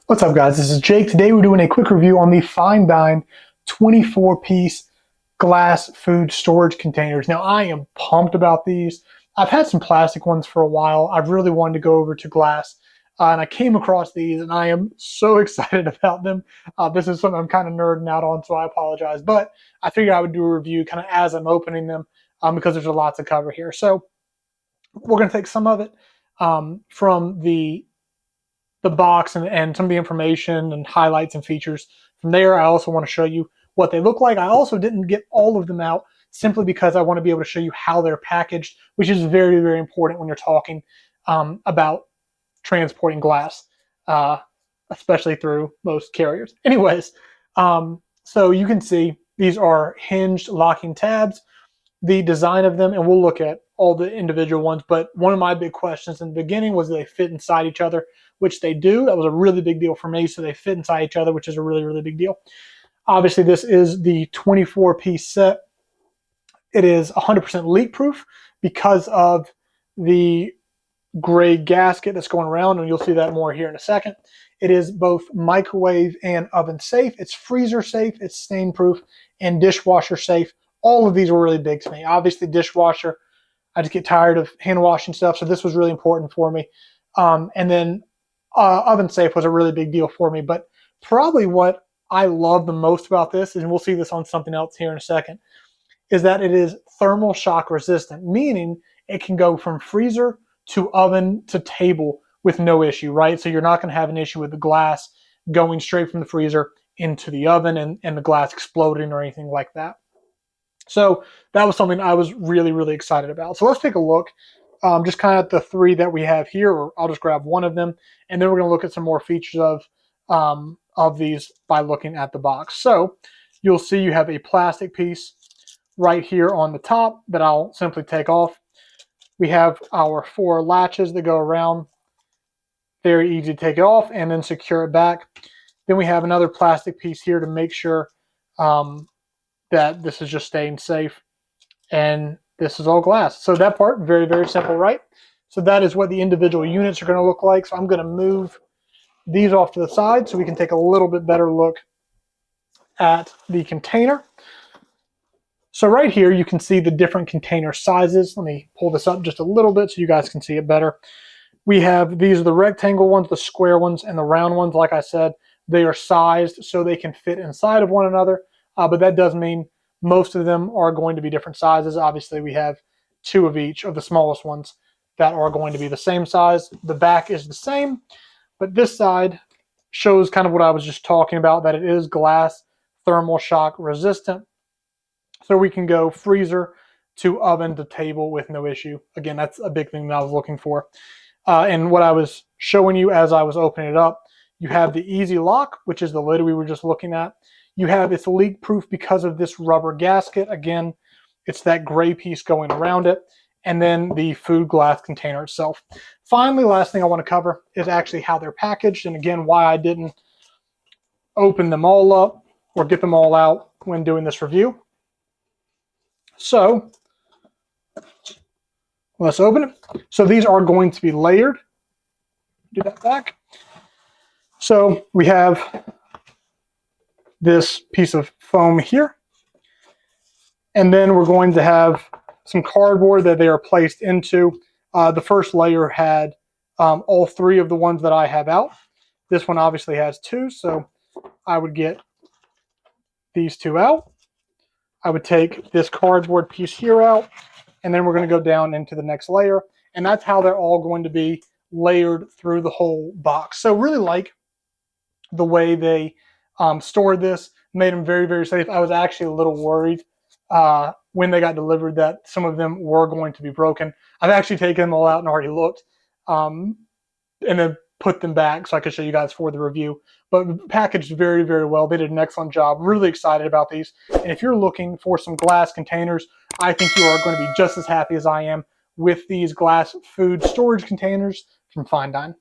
What's up, guys? This is Jake. Today we're doing a quick review on the Fine Dine 24-piece glass food storage containers. Now, I am pumped about these. I've had some plastic ones for a while. I've really wanted to go over to glass, and I came across these, and I am so excited about them. This is something I'm kind of nerding out on, so I apologize. But I figured I would do a review kind of as I'm opening them because there's a lot to cover here. So we're going to take some of it from the box and some of the information and highlights and features. From there, I also want to show you what they look like. I also didn't get all of them out simply because I want to be able to show you how they're packaged, which is very, very important when you're talking about transporting glass, especially through most carriers. Anyways, so you can see these are hinged locking tabs. The design of them, and we'll look at all the individual ones, but one of my big questions in the beginning was, do they fit inside each other? Which they do. That was a really big deal for me. So they fit inside each other, which is a really, really big deal. Obviously, this is the 24-piece set. It is 100% leak proof because of the gray gasket that's going around, and you'll see that more here in a second. It is both microwave and oven safe. It's freezer safe, it's stain proof, and dishwasher safe. All of these were really big to me. Obviously, dishwasher, I just get tired of hand washing stuff, so this was really important for me. And then oven safe was a really big deal for me. But probably what I love the most about this, and we'll see this on something else here in a second, is that it is thermal shock resistant, meaning it can go from freezer to oven to table with no issue, right? So you're not going to have an issue with the glass going straight from the freezer into the oven and the glass exploding or anything like that. So that was something I was really, really excited about. So let's take a look just kind of at the three that we have here, or I'll just grab one of them, and then we're going to look at some more features of these by looking at the box. So you'll see you have a plastic piece right here on the top that I'll simply take off. We have our 4 latches that go around. Very easy to take it off and then secure it back. Then we have another plastic piece here to make sure that this is just staying safe, and this is all glass. So that part, very, very simple, right? So that is what the individual units are going to look like. So I'm going to move these off to the side so we can take a little bit better look at the container. So right here, you can see the different container sizes. Let me pull this up just a little bit so you guys can see it better. We have, these are the rectangle ones, the square ones, and the round ones. Like I said, they are sized so they can fit inside of one another. But that does mean most of them are going to be different sizes. Obviously, we have 2 of each of the smallest ones that are going to be the same size. The back is the same, but this side shows kind of what I was just talking about, that it is glass thermal shock resistant. So we can go freezer to oven to table with no issue. Again, that's a big thing that I was looking for. And what I was showing you as I was opening it up, you have the easy lock, which is the lid we were just looking at. You have it's leak proof because of this rubber gasket. Again, it's that gray piece going around it. And then the food glass container itself. Finally, last thing I want to cover is actually how they're packaged. And again, why I didn't open them all up or get them all out when doing this review. So let's open it. So these are going to be layered. Do that back. So we have this piece of foam here, and then we're going to have some cardboard that they are placed into. The first layer had all 3 of the ones that I have out. This one obviously has 2, so I would get these 2 out. I would take this cardboard piece here out, and then we're going to go down into the next layer, and that's how they're all going to be layered through the whole box. So really like the way they stored this, made them very, very safe. I was actually a little worried when they got delivered that some of them were going to be broken. I've actually taken them all out and already looked and then put them back so I could show you guys for the review. But packaged very, very well. They did an excellent job. Really excited about these. And if you're looking for some glass containers, I think you are going to be just as happy as I am with these glass food storage containers from Fine Dine.